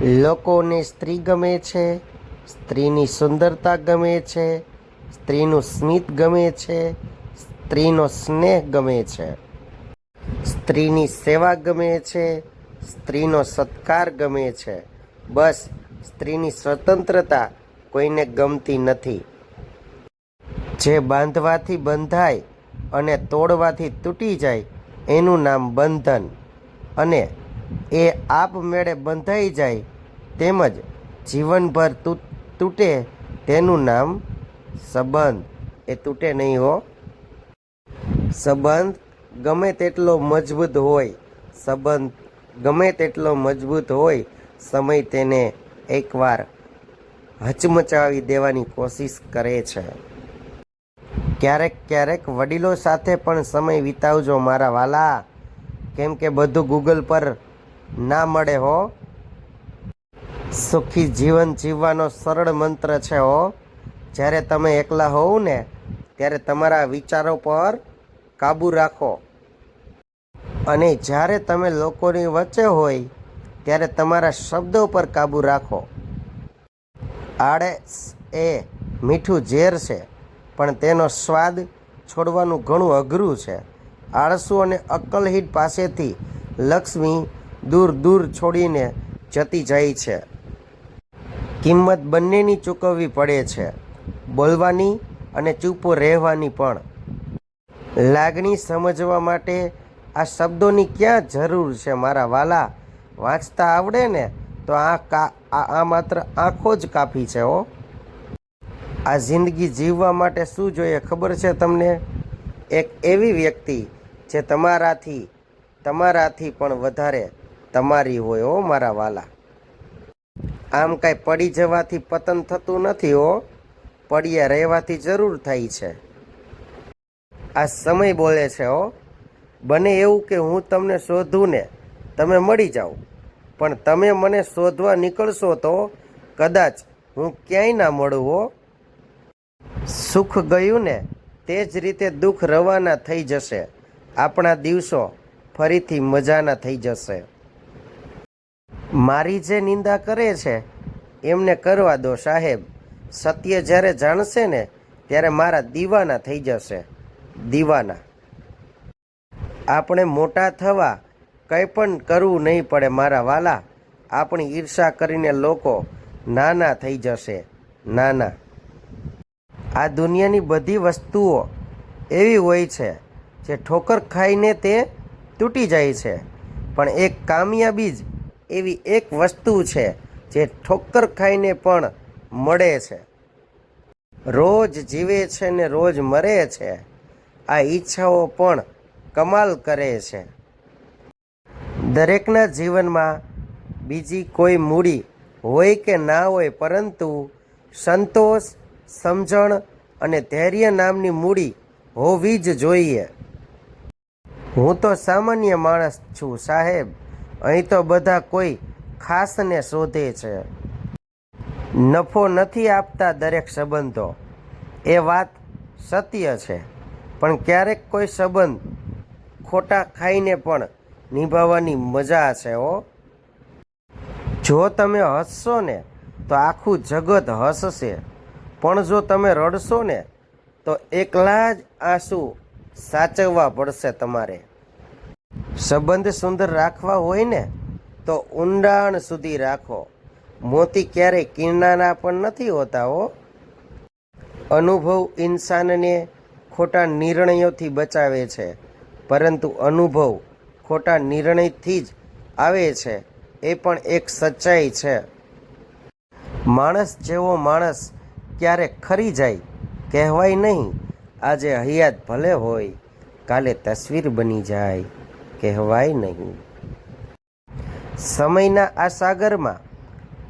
લોકોને સ્ત્રી ગમે છે, સ્ત્રીની સુંદરતા ગમે છે, સ્ત્રીનું સ્મિત ગમે છે, સ્ત્રીનો સ્નેહ ગમે છે, સ્ત્રીની સેવા ગમે છે, સ્ત્રીનો સત્કાર ગમે છે. બસ સ્ત્રીની સ્વતંત્રતા કોઈને ગમતી નથી. જે બાંધવાથી બંધાય અને તોડવાથી તૂટી જાય એનું નામ બંધન, અને એ આપમેળે બંધાઈ જાય તેમજ જીવનભર તૂટે તેનું નામ સંબંધ. એ તૂટે નહીં હો. સંબંધ ગમે તેટલો મજબૂત હોય, સંબંધ ગમે તેટલો મજબૂત હોય, સમય તેને એકવાર હચમચાવી દેવાની કોશિશ કરે છે. ક્યારેક ક્યારેક વડીલો સાથે પણ સમય વિતાવજો મારા વાલા, કેમ કે બધું ગૂગલ પર ના મળે હો. સુખી જીવન જીવવાનો સરળ મંત્ર છે હો. જ્યારે તમે એકલા હોવ ને ત્યારે તમારા વિચારો પર કાબૂ રાખો, અને જ્યારે તમે લોકોની વચ્ચે હોય ત્યારે તમારા શબ્દો પર કાબૂ રાખો. આળસ એ મીઠું ઝેર છે, પણ તેનો સ્વાદ છોડવાનું ઘણું અઘરું છે. આળસુ અને અક્કલહીન પાસેથી લક્ષ્મી દૂર દૂર છોડીને જતી જાય છે. કિંમત બંનેની ચૂકવવી પડે છે, બોલવાની અને ચૂપ રહેવાની પણ. લાગણી સમજવા માટે આ શબ્દોની ક્યાં જરૂર છે મારા વાલા? વાંચતા આવડે ને તો આ માત્ર આંખો જ કાફી છે હો. આ જિંદગી જીવવા માટે શું જોઈએ ખબર છે તમને? એક એવી વ્યક્તિ જે તમારાથી પણ વધારે તમારી હોય હો મારા વાલા. આમ કાંઈ પડી જવાથી પતન થતું નથી હો, પડ્યા રહેવાથી જરૂર થાય છે. આ સમય બોલે છે હો. બને એવું કે હું તમને શોધું ને તમે મળી જાઓ, પણ તમે મને શોધવા નીકળશો તો કદાચ હું ક્યાંય ના મળું હો. સુખ ગયું ને તે જ રીતે દુઃખ રવાના થઈ જશે. આપણા દિવસો ફરીથી મજાના થઈ જશે. મારી જે નિંદા કરે છે એમને કરવા દો સાહેબ. સત્ય જ્યારે જાણશે ને ત્યારે મારા દીવાના થઈ જશે, દીવાના. આપણે મોટા થવા કંઈ પણ કરવું નહીં પડે મારા વાલા. આપણી ઈર્ષા કરીને લોકો નાના થઈ જશે, નાના. આ દુનિયાની બધી વસ્તુઓ એવી હોય છે જે ઠોકર ખાઈને તે તૂટી જાય છે, પણ એક કામયાબી જ એવી એક વસ્તુ છે જે ઠોકર ખાઈને પણ મળે છે. રોજ જીવે છે ને રોજ મરે છે. આ ઈચ્છાઓ પણ કમાલ કરે છે. દરેકના જીવનમાં બીજી કોઈ મૂડી હોય કે ના હોય, પરંતુ સંતોષ, સમજણ અને ધૈર્ય નામની મૂડી હોવી જ જોઈએ. હું તો સામાન્ય માણસ છું સાહેબ. અહીં તો બધા કોઈ ખાસને શોધે છે. નફો નથી આપતા દરેક સંબંધો, એ વાત સત્ય છે, પણ ક્યારેક કોઈ સંબંધ ખોટા ખાઈને પણ નિભાવવાની મજા છે હો. જો તમે હસશો ને તો આખું જગત હસશે, પણ જો તમે રડશો ને તો એકલા જ આંસુ સાચવવા પડશે તમારે. સંબંધ સુંદર રાખવા હોય ને તો ઊંડાણ સુધી રાખો. મોતી ક્યારેય કિનારા પણ નથી હોતા હો. અનુભવ ઇન્સાનને ખોટા નિર્ણયોથી બચાવે છે, પરંતુ અનુભવ ખોટા નિર્ણયથી જ આવે છે, એ પણ એક સચ્ચાઈ છે. માણસ જેવો માણસ ક્યારે ખરી જાય કહેવાય નહીં. આજે હયાત ભલે હોય, કાલે તસવીર બની જાય કહેવાય નહીં. સમયના આ સાગરમાં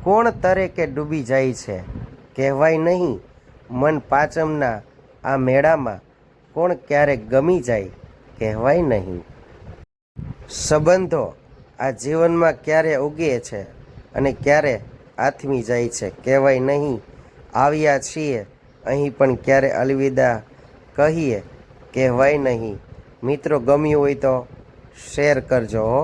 કોણ તરે કે ડૂબી જાય છે કહેવાય નહીં. મન પાંચમના આ મેળામાં કોણ ક્યારે ગમી જાય કહેવાય નહીં. સંબંધો આ જીવનમાં ક્યારે ઉગે છે અને ક્યારે આથમી જાય છે કહેવાય નહીં. આવ્યા છીએ અહીં પણ ક્યારે અલવિદા કહીએ કહેવાય નહીં. મિત્રો, ગમ્યું હોય તો શેર કરજો હો.